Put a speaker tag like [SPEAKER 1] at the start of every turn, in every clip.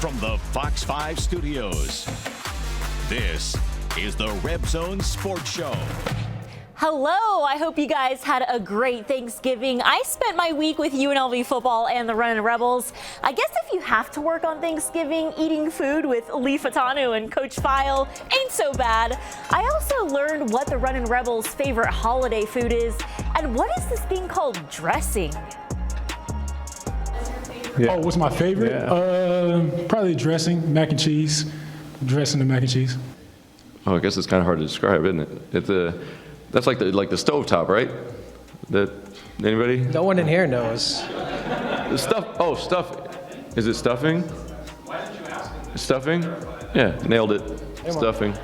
[SPEAKER 1] from the Fox 5 studios, this is the RebZone Sports Show.
[SPEAKER 2] Hello, I hope you guys had a great Thanksgiving. I spent my week with UNLV Football and the Runnin' Rebels. I guess if you have to work on Thanksgiving, eating food with Lee Fatanu and Coach File ain't so bad. I also learned what the Runnin' Rebels' favorite holiday food is and what is this thing called dressing?
[SPEAKER 3] Yeah. Oh, what's my favorite? Yeah. Probably dressing, mac and cheese. Dressing and mac and cheese.
[SPEAKER 4] Oh, I guess it's kind of hard to describe, isn't it? That's like the stovetop, right? Anybody?
[SPEAKER 5] No one in here knows.
[SPEAKER 4] The stuff. Oh, stuff. Is it stuffing? Why did you ask? Stuffing? Yeah, nailed it. Stuffing.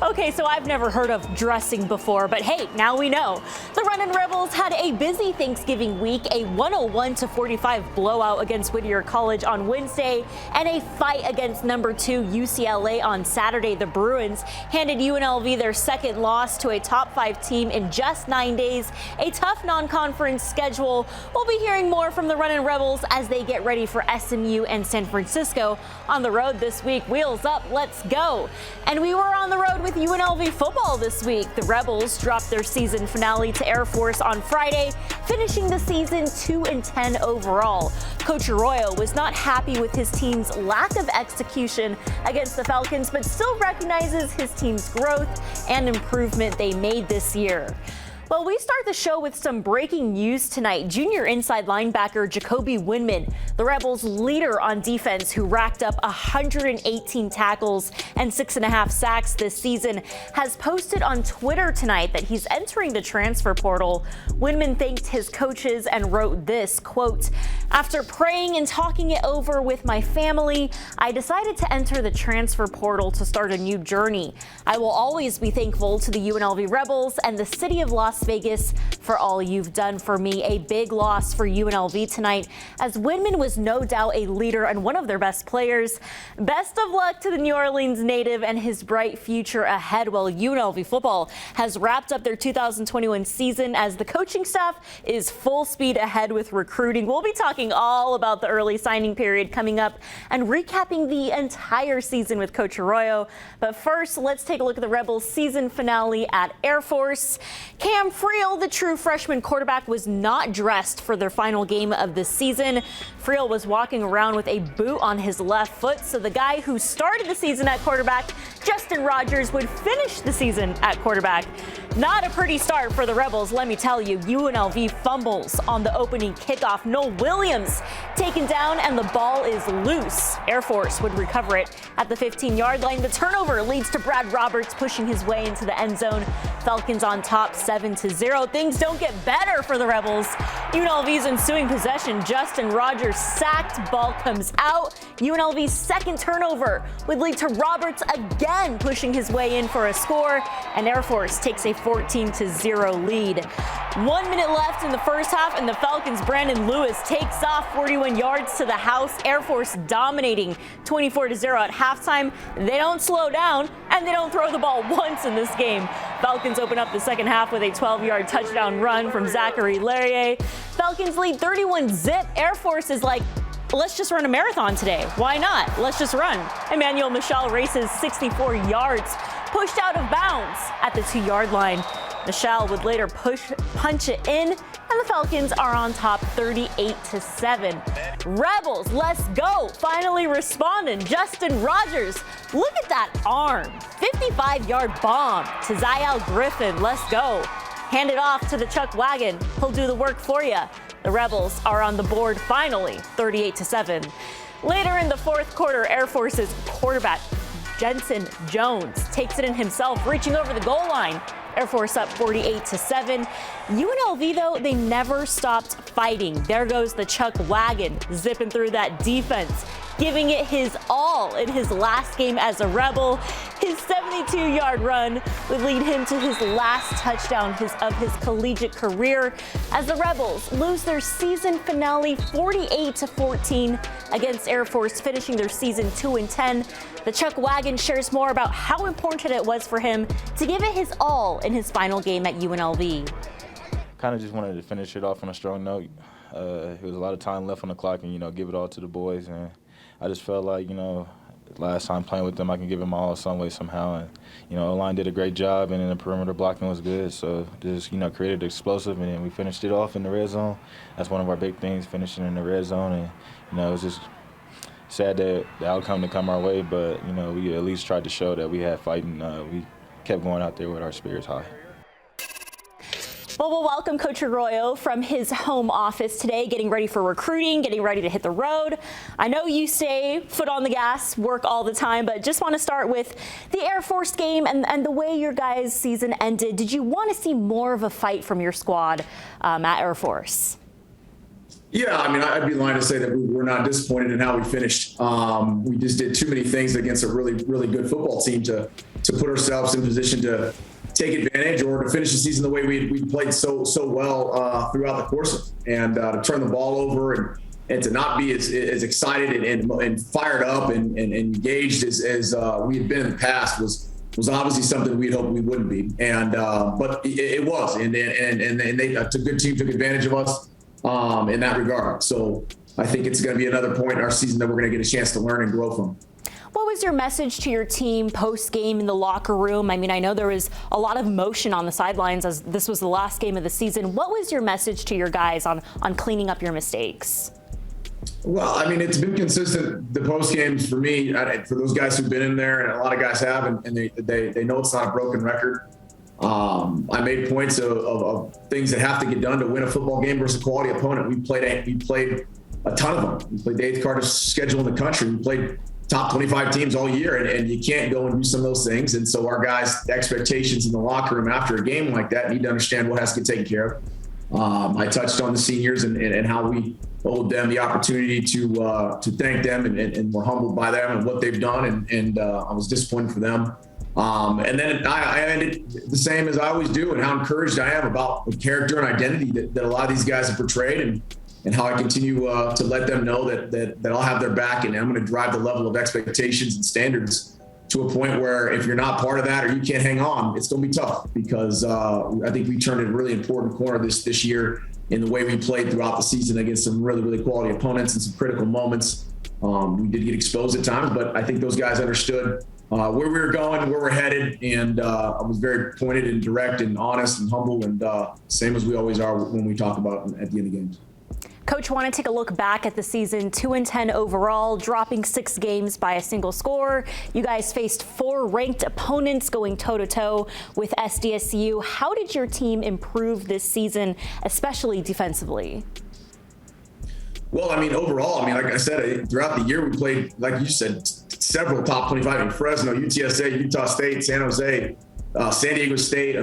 [SPEAKER 2] Okay, so I've never heard of dressing before, but hey, now we know. The Runnin' Rebels had a busy Thanksgiving week, a 101-45 blowout against Whittier College on Wednesday, and a fight against number 2 UCLA on Saturday. The Bruins handed UNLV their second loss to a top 5 team in just 9 days. A tough non-conference schedule. We'll be hearing more from the Runnin' Rebels as they get ready for SMU and San Francisco on the road this week. Wheels up, let's go. And we were on the road with UNLV Football this week. The Rebels dropped their season finale to Air Force on Friday, finishing the season 2-10 overall. Coach Arroyo was not happy with his team's lack of execution against the Falcons, but still recognizes his team's growth and improvement they made this year. Well, we start the show with some breaking news tonight. Junior inside linebacker Jacoby Windman, the Rebels' leader on defense, who racked up 118 tackles and 6.5 sacks this season, has posted on Twitter tonight that he's entering the transfer portal. Windman thanked his coaches and wrote this, quote, "After praying and talking it over with my family, I decided to enter the transfer portal to start a new journey. I will always be thankful to the UNLV Rebels and the city of Las Vegas for all you've done for me." A big loss for UNLV tonight, as Windman was no doubt a leader and one of their best players. Best of luck to the New Orleans native and his bright future ahead, while UNLV Football has wrapped up their 2021 season as the coaching staff is full speed ahead with recruiting. We'll be talking all about the early signing period coming up and recapping the entire season with Coach Arroyo. But first, let's take a look at the Rebels' season finale at Air Force. Cam Friel, the true freshman quarterback, was not dressed for their final game of the season. Friel was walking around with a boot on his left foot, so the guy who started the season at quarterback, Justin Rogers, would finish the season at quarterback. Not a pretty start for the Rebels, let me tell you. UNLV fumbles on the opening kickoff. Noel Williams taken down and the ball is loose. Air Force would recover it at the 15-yard line. The turnover leads to Brad Roberts pushing his way into the end zone. Falcons on top 7-0. Things don't get better for the Rebels. UNLV's ensuing possession, Justin Rogers sacked, ball comes out. UNLV's second turnover would lead to Roberts again pushing his way in for a score, and Air Force takes a 14-0 lead. 1 minute left in the first half, and the Falcons' Brandon Lewis takes off 41 yards to the house. Air Force dominating 24-0 at halftime. They don't slow down, and they don't throw the ball once in this game. Falcons open up the second half with a 12-yard touchdown run from Zachary Larrier. Falcons lead 31-0. Air Force is like, let's just run a marathon today. Why not? Let's just run. Emmanuel Michel races 64 yards, pushed out of bounds at the 2-yard line. Michel would later punch it in, and the Falcons are on top 38-7. Rebels, let's go. Finally responding. Justin Rogers, look at that arm. 55-yard bomb to Zial Griffin. Let's go. Hand it off to the Chuck Wagon. He'll do the work for you. The Rebels are on the board finally, 38-7. Later in the fourth quarter, Air Force's quarterback Jensen Jones takes it in himself, reaching over the goal line. Air Force up 48-7. UNLV, though, they never stopped fighting. There goes the Chuck Wagon, zipping through that defense, giving it his all in his last game as a Rebel. His 72-yard run would lead him to his last touchdown of his collegiate career as the Rebels lose their season finale 48-14 against Air Force, finishing their season 2-10. The Chuck Wagon shares more about how important it was for him to give it his all in his final game at UNLV.
[SPEAKER 6] Kind of just wanted to finish it off on a strong note. There was a lot of time left on the clock and, give it all to the boys. And I just felt like, last time playing with them, I can give them all some way, somehow. And, O-line did a great job, and then the perimeter blocking was good. So just, created explosive, and then we finished it off in the red zone. That's one of our big things, finishing in the red zone. And, it was just sad that the outcome to come our way, but, we at least tried to show that we had fight, and we kept going out there with our spirits high.
[SPEAKER 2] Well, we'll welcome Coach Arroyo from his home office today, getting ready for recruiting, getting ready to hit the road. I know you stay foot on the gas, work all the time, but just want to start with the Air Force game and the way your guys' season ended. Did you want to see more of a fight from your squad at Air Force?
[SPEAKER 5] Yeah, I'd be lying to say that we were not disappointed in how we finished. We just did too many things against a really, really good football team to put ourselves in position to take advantage or to finish the season the way we played so well throughout the course of it. And to turn the ball over and to not be as excited and fired up and engaged as we had been in the past was obviously something we'd hoped we wouldn't be. And but it was, and they a good team took advantage of us in that regard. So I think it's going to be another point in our season that we're going to get a chance to learn and grow from.
[SPEAKER 2] What was your message to your team post-game in the locker room? I know there was a lot of motion on the sidelines as this was the last game of the season. What was your message to your guys on cleaning up your mistakes?
[SPEAKER 5] Well, it's been consistent, the post games for me, for those guys who've been in there, and a lot of guys have, and they know it's not a broken record. I made points of things that have to get done to win a football game versus a quality opponent. We played a ton of them. We played the 8th hardest schedule in the country. We played top 25 teams all year, and you can't go and do some of those things. And so our guys' expectations in the locker room after a game like that need to understand what has to get taken care of. I touched on the seniors and how we owed them the opportunity to thank them, and we're humbled by them and what they've done, and I was disappointed for them. And then I ended the same as I always do, and how encouraged I am about the character and identity that a lot of these guys have portrayed, and how I continue to let them know that I'll have their back, and I'm going to drive the level of expectations and standards to a point where if you're not part of that or you can't hang on, it's going to be tough, because I think we turned a really important corner this year in the way we played throughout the season against some really, really quality opponents and some critical moments. We did get exposed at times, but I think those guys understood where we were going, where we're headed, and I was very pointed and direct and honest and humble, and same as we always are when we talk about at the end of games.
[SPEAKER 2] Coach, want to take a look back at the season, 2-10 overall, dropping 6 games by a single score. You guys faced 4 ranked opponents going toe-to-toe with SDSU. How did your team improve this season, especially defensively?
[SPEAKER 5] Well, overall, like I said, throughout the year we played, like you said, several top 25 in Fresno, UTSA, Utah State, San Jose, San Diego State.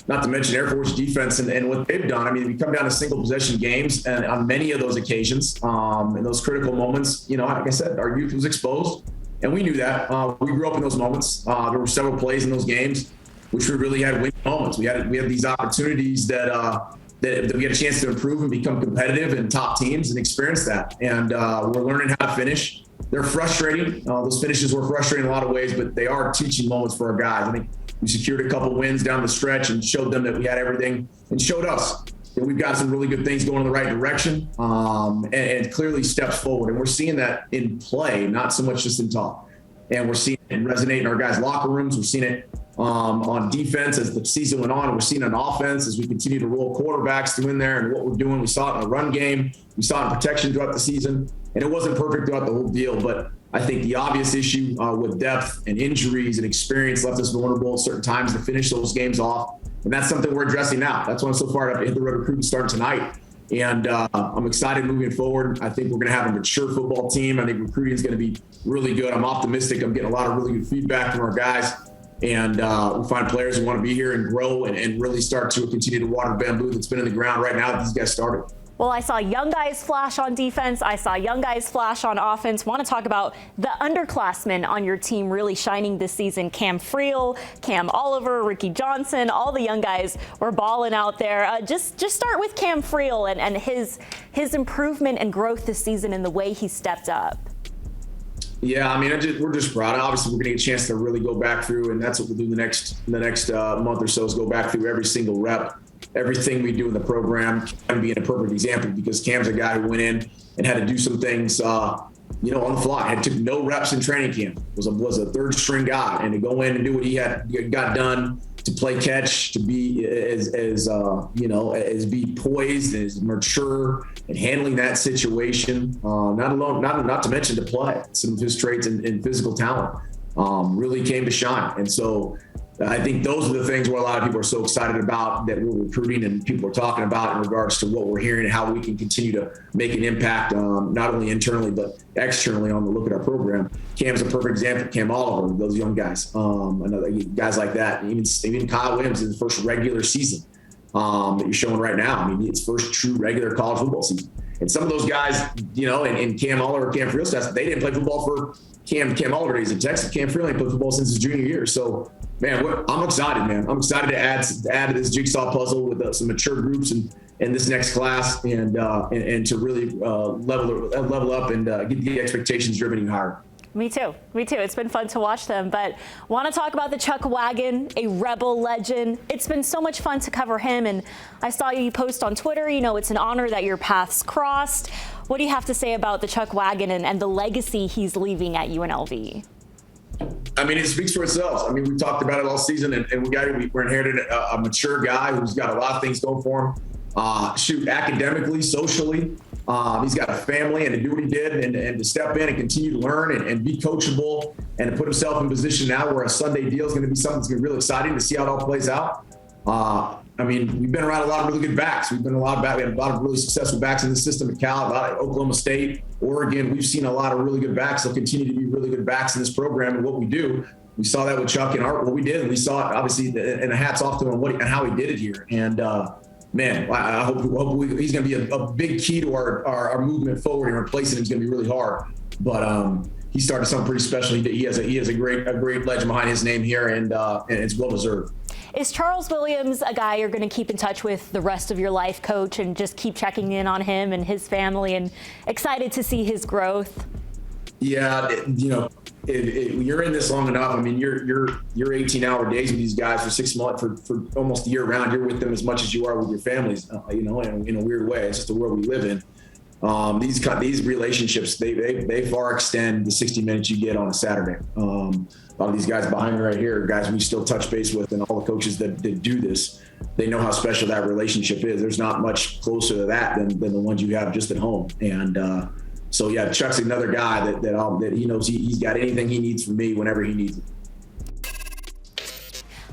[SPEAKER 5] Not to mention Air Force defense and what they've done. We come down to single possession games, and on many of those occasions, in those critical moments, like I said, our youth was exposed, and we knew that. We grew up in those moments. There were several plays in those games which we really had winning moments. We had these opportunities that we had a chance to improve and become competitive in top teams and experience that. And we're learning how to finish. They're frustrating. Those finishes were frustrating in a lot of ways, but they are teaching moments for our guys. I think we secured a couple wins down the stretch and showed them that we had everything, and showed us that we've got some really good things going in the right direction, and clearly steps forward. And we're seeing that in play, not so much just in talk. And we're seeing it resonate in our guys' locker rooms. We're seeing it on defense as the season went on. We're seeing it on offense as we continue to roll quarterbacks through in there and what we're doing. We saw it in the run game. We saw it in protection throughout the season. And it wasn't perfect throughout the whole deal, but I think the obvious issue with depth and injuries and experience left us vulnerable at certain times to finish those games off. And that's something we're addressing now. That's why I'm so fired up to hit the road recruiting starting tonight. And I'm excited moving forward. I think we're going to have a mature football team. I think recruiting is going to be really good. I'm optimistic. I'm getting a lot of really good feedback from our guys. And we find players who want to be here and grow and really start to continue to water the bamboo that's been in the ground right now that these guys started.
[SPEAKER 2] Well, I saw young guys flash on defense. I saw young guys flash on offense. Want to talk about the underclassmen on your team really shining this season. Cam Friel, Cam Oliver, Ricky Johnson, all the young guys were balling out there. Just start with Cam Friel and his improvement and growth this season and the way he stepped up.
[SPEAKER 5] Yeah, we're just proud. Obviously, we're going to get a chance to really go back through, and that's what we'll do the next month or so, is go back through every single rep, everything we do in the program. Cam being a perfect example, because Cam's a guy who went in and had to do some things on the fly. Had took no reps in training camp. Was a third string guy, and to go in and do what he got done, to play catch, to be as be poised, as mature, and handling that situation. Not to mention to play. Some of his traits and physical talent really came to shine. And so I think those are the things where a lot of people are so excited about, that we're recruiting and people are talking about in regards to what we're hearing and how we can continue to make an impact, not only internally but externally on the look at our program. Cam's a perfect example. Cam Oliver, those young guys, another guys like that. Even Kyle Williams in his first regular season that you're showing right now. I mean, it's first true regular college football season. And some of those guys, and Cam Oliver, Cam Freeland, they didn't play football for Cam Oliver. He's in Texas. Cam Freeland played football since his junior year. So, man, I'm excited, man. I'm excited to add to this jigsaw puzzle with some mature groups in this next class, and to really level up and get the expectations driven even higher.
[SPEAKER 2] Me too. It's been fun to watch them, but want to talk about the Chuck Wagon, a Rebel legend. It's been so much fun to cover him, and I saw you post on Twitter, it's an honor that your paths crossed. What do you have to say about the Chuck Wagon and the legacy he's leaving at UNLV?
[SPEAKER 5] I mean, it speaks for itself. I mean, we talked about it all season, and we're inherited a mature guy who's got a lot of things going for him. Academically, socially. He's got a family, and to do what he did and to step in and continue to learn and be coachable and to put himself in a position now where a Sunday deal is going to be something that's going to be real exciting to see how it all plays out. I mean, we've been around a lot of really good backs. We had a lot of really successful backs in the system at Cal, Oklahoma State, Oregon. We've seen a lot of really good backs. They'll continue to be really good backs in this program. And what we do, we saw that with Chuck and what we did. And we saw it, obviously, and a hats off to him and how he did it here. And, man, I hope he's going to be a big key to our movement forward, and replacing him is going to be really hard. But he started something pretty special. He has a great legend behind his name here, and it's well deserved.
[SPEAKER 2] Is Charles Williams a guy you're going to keep in touch with the rest of your life, Coach, and just keep checking in on him and his family, and excited to see his growth? Yeah,
[SPEAKER 5] you're in this long enough. I mean, you're 18-hour days with these guys for 6 months, for almost a year round. You're with them as much as you are with your families, in a weird way. It's just the world we live in. These relationships, they far extend the 60 minutes you get on a Saturday. A lot of these guys behind me right here, guys we still touch base with, and all the coaches that do this, they know how special that relationship is. There's not much closer to that than the ones you have just at home. And so, yeah, Chuck's another guy that he knows he's got anything he needs from me whenever he needs it.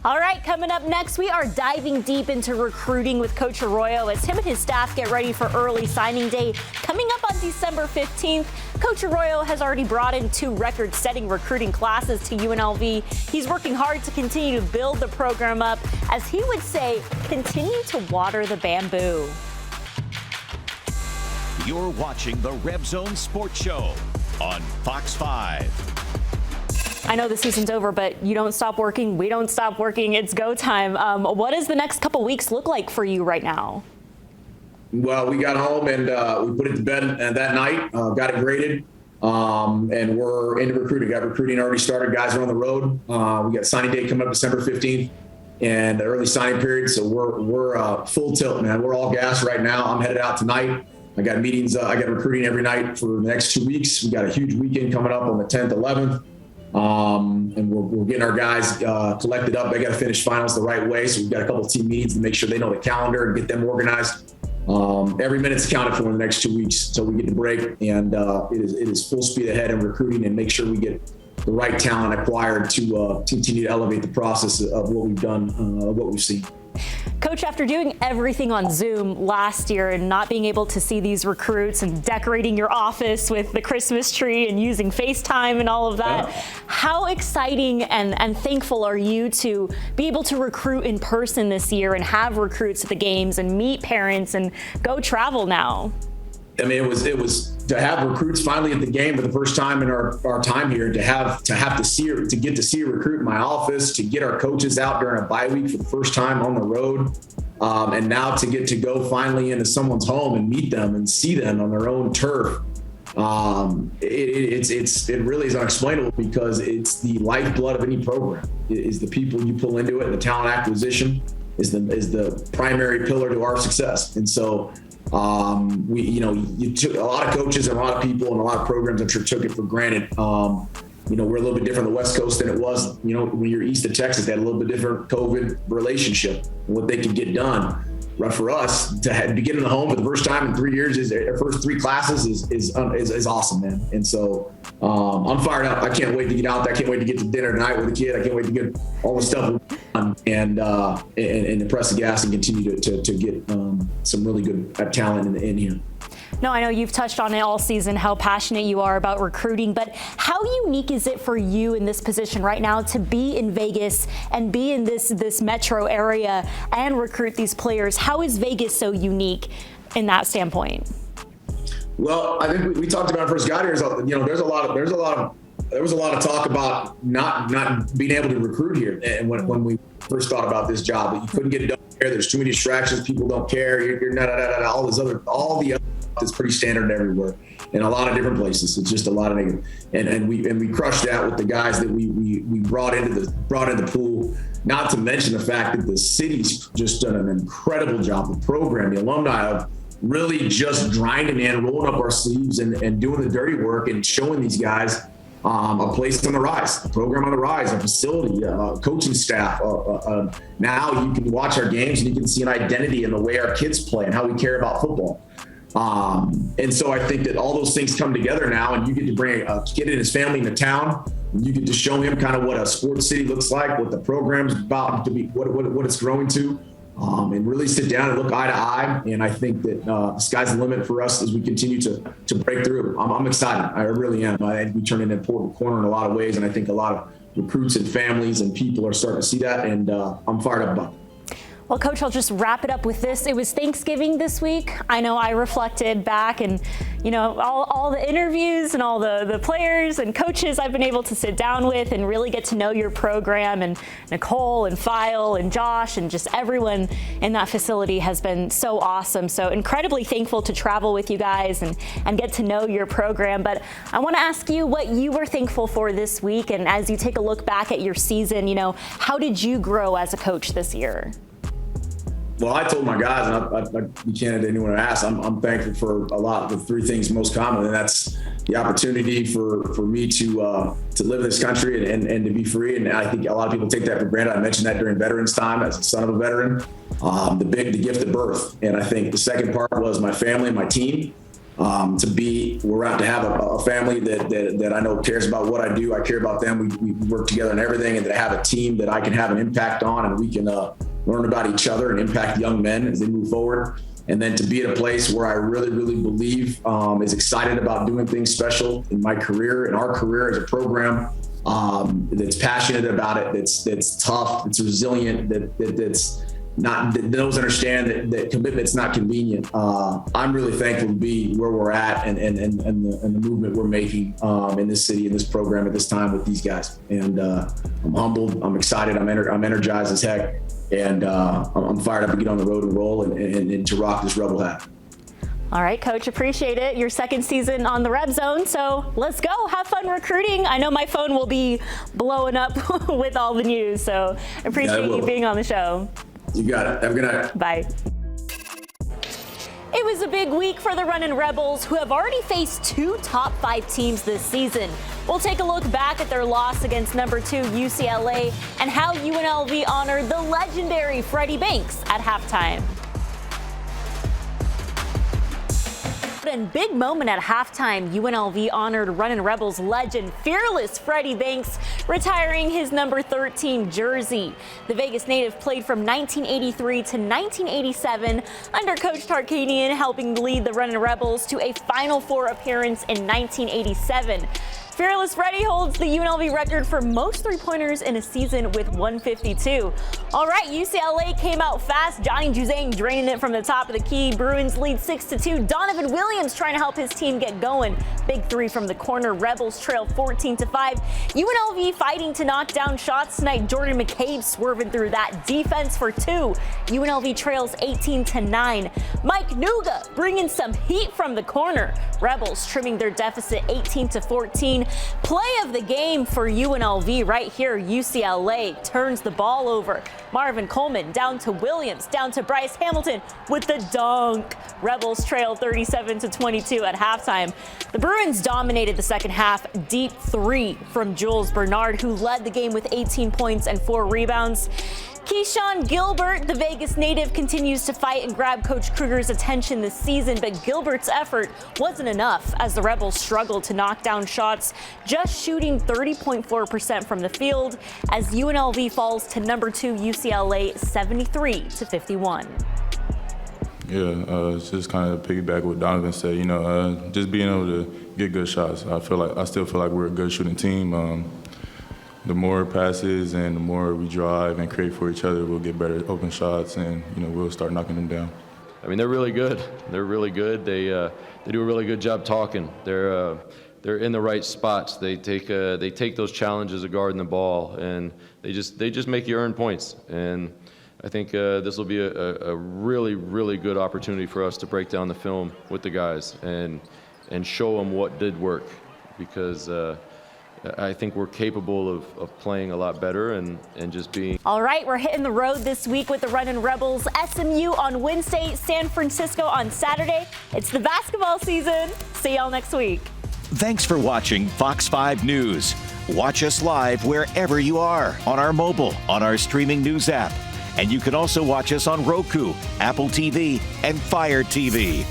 [SPEAKER 2] All right, coming up next, we are diving deep into recruiting with Coach Arroyo as him and his staff get ready for early signing day coming up on December 15th. Coach Arroyo has already brought in 2 record-setting recruiting classes to UNLV. He's working hard to continue to build the program up, as he would say, continue to water the bamboo.
[SPEAKER 1] You're watching the RebZone Sports Show on Fox 5.
[SPEAKER 2] I know the season's over, but you don't stop working. We don't stop working. It's go time. What does the next couple weeks look like for you right now?
[SPEAKER 5] Well, we got home and we put it to bed that night, got it graded, and we're into recruiting. Got recruiting already started. Guys are on the road. We got signing day coming up December 15th and the early signing period. So we're full tilt, man. We're all gas right now. I'm headed out tonight. I got meetings. I got recruiting every night for the next 2 weeks. We got a huge weekend coming up on the 10th, 11th. And we're getting our guys collected up. They got to finish finals the right way. So we've got a couple of team meetings to make sure they know the calendar and get them organized. Every minute's counted for in the next 2 weeks until we get the break. And it is full speed ahead in recruiting and make sure we get the right talent acquired to continue to elevate the process of what we've done, what we've seen.
[SPEAKER 2] Coach, after doing everything on Zoom last year and not being able to see these recruits and decorating your office with the Christmas tree and using FaceTime and all of that, how exciting and thankful are you to be able to recruit in person this year and have recruits at the games and meet parents and go travel now?
[SPEAKER 5] I mean, it was to have recruits finally at the game for the first time in our time here, to get to see a recruit in my office, to get our coaches out during a bye week for the first time on the road, and now to get to go finally into someone's home and meet them and see them on their own turf. It really is unexplainable, because it's the lifeblood of any program. It is the people you pull into it, and the talent acquisition is the primary pillar to our success. And so You took a lot of coaches and a lot of people and a lot of programs, I'm sure, took it for granted. We're a little bit different on the West Coast than it was, when you're east of Texas. They had a little bit different COVID relationship and what they could get done. But for us to get in the home for the first time in 3 years, our first 3 classes is awesome, man. And so I'm fired up. I can't wait to get out there. I can't wait to get to dinner tonight with the kid. I can't wait to get all the stuff done and press the gas and continue to get some really good talent in here.
[SPEAKER 2] No, I know you've touched on it all season, how passionate you are about recruiting, but how unique is it for you in this position right now to be in Vegas and be in this metro area and recruit these players? How is Vegas so unique in that standpoint?
[SPEAKER 5] Well, I think we talked about first got here. There was a lot of talk about not being able to recruit here, and when we first thought about this job, that you couldn't get it done here. There's too many distractions. People don't care. You're not all the other is pretty standard everywhere in a lot of different places. It's just a lot of negative, and we crushed that with the guys that we brought into the pool. Not to mention the fact that the city's just done an incredible job. The program, the alumni of really just grinding in, rolling up our sleeves, and doing the dirty work and showing these guys a place on the rise, a program on the rise, a facility, coaching staff. Now you can watch our games and you can see an identity in the way our kids play and how we care about football. And so I think that all those things come together now, and you get to bring a kid and his family into town. And you get to show him kind of what a sports city looks like, what the program's about to be, what it's growing to, and really sit down and look eye to eye. And I think that the sky's the limit for us as we continue to break through. I'm excited. I really am. I think we turn an important corner in a lot of ways, and I think a lot of recruits and families and people are starting to see that, and I'm fired up about it.
[SPEAKER 2] Well, Coach, I'll just wrap it up with this. It was Thanksgiving this week. I know I reflected back and, all the interviews and all the players and coaches I've been able to sit down with and really get to know your program, and Nicole and File and Josh and just everyone in that facility has been so awesome. So incredibly thankful to travel with you guys and get to know your program. But I want to ask you what you were thankful for this week. And as you take a look back at your season, how did you grow as a coach this year?
[SPEAKER 5] Well, I told my guys, and I'd be candid to anyone who asks, I'm thankful for a lot of the 3 things most common, and that's the opportunity for me to live in this country and to be free. And I think a lot of people take that for granted. I mentioned that during Veterans Time as a son of a veteran, the gift of birth. And I think the second part was my family and my team. We're out to have a family that I know cares about what I do. I care about them. We work together on everything, and to have a team that I can have an impact on, and we can learn about each other and impact young men as they move forward. And then to be at a place where I really, really believe is excited about doing things special in my career, in our career as a program, that's passionate about it, that's tough, that's resilient, that those understand that commitment's not convenient. I'm really thankful to be where we're at and the movement we're making in this city, in this program at this time with these guys. And I'm humbled, I'm excited, I'm energized as heck. And I'm fired up to get on the road and roll and to rock this Rebel hat.
[SPEAKER 2] All right, Coach, appreciate it. Your second season on the RebZone, so let's go. Have fun recruiting. I know my phone will be blowing up with all the news, so appreciate you being on the show.
[SPEAKER 5] You got it. Have a good night.
[SPEAKER 2] Bye. It was a big week for the Runnin' Rebels, who have already faced 2 top 5 teams this season. We'll take a look back at their loss against number 2 UCLA and how UNLV honored the legendary Freddie Banks at halftime. And big moment at halftime, UNLV honored Runnin' Rebels legend Fearless Freddie Banks, retiring his number 13 jersey. The Vegas native played from 1983 to 1987 under Coach Tarkanian, helping lead the Runnin' Rebels to a Final Four appearance in 1987. Fearless Freddie holds the UNLV record for most three-pointers in a season with 152. All right, UCLA came out fast. Johnny Juzang draining it from the top of the key. Bruins lead 6-2. Donovan Williams trying to help his team get going. Big 3 from the corner. Rebels trail 14-5. UNLV fighting to knock down shots tonight. Jordan McCabe swerving through that. Defense for 2. UNLV trails 18-9. Mike Nuga bringing some heat from the corner. Rebels trimming their deficit 18-14. Play of the game for UNLV right here. UCLA turns the ball over. Marvin Coleman down to Williams, down to Bryce Hamilton with the dunk. Rebels trail 37-22 at halftime. The Bruins dominated the second half. Deep three from Jules Bernard, who led the game with 18 points and 4 rebounds. Keyshawn Gilbert, the Vegas native, continues to fight and grab Coach Kruger's attention this season, but Gilbert's effort wasn't enough as the Rebels struggled to knock down shots, just shooting 30.4% from the field as UNLV falls to number 2 UCLA 73-51.
[SPEAKER 7] Yeah, it's just kind of piggyback what Donovan said. Just being able to get good shots. I still feel like we're a good shooting team. The more passes and the more we drive and create for each other, we'll get better open shots, and we'll start knocking them down.
[SPEAKER 4] I mean, they're really good. They're really good. They do a really good job talking. They're in the right spots. They take those challenges of guarding the ball, and they just make you earn points. And I think this will be a really, really good opportunity for us to break down the film with the guys and show them what did work, because I think we're capable of playing a lot better and just being.
[SPEAKER 2] All right, we're hitting the road this week with the Runnin' Rebels. SMU on Wednesday, San Francisco on Saturday. It's the basketball season. See y'all next week.
[SPEAKER 1] Thanks for watching Fox 5 News. Watch us live wherever you are, on our mobile, on our streaming news app. And you can also watch us on Roku, Apple TV, and Fire TV.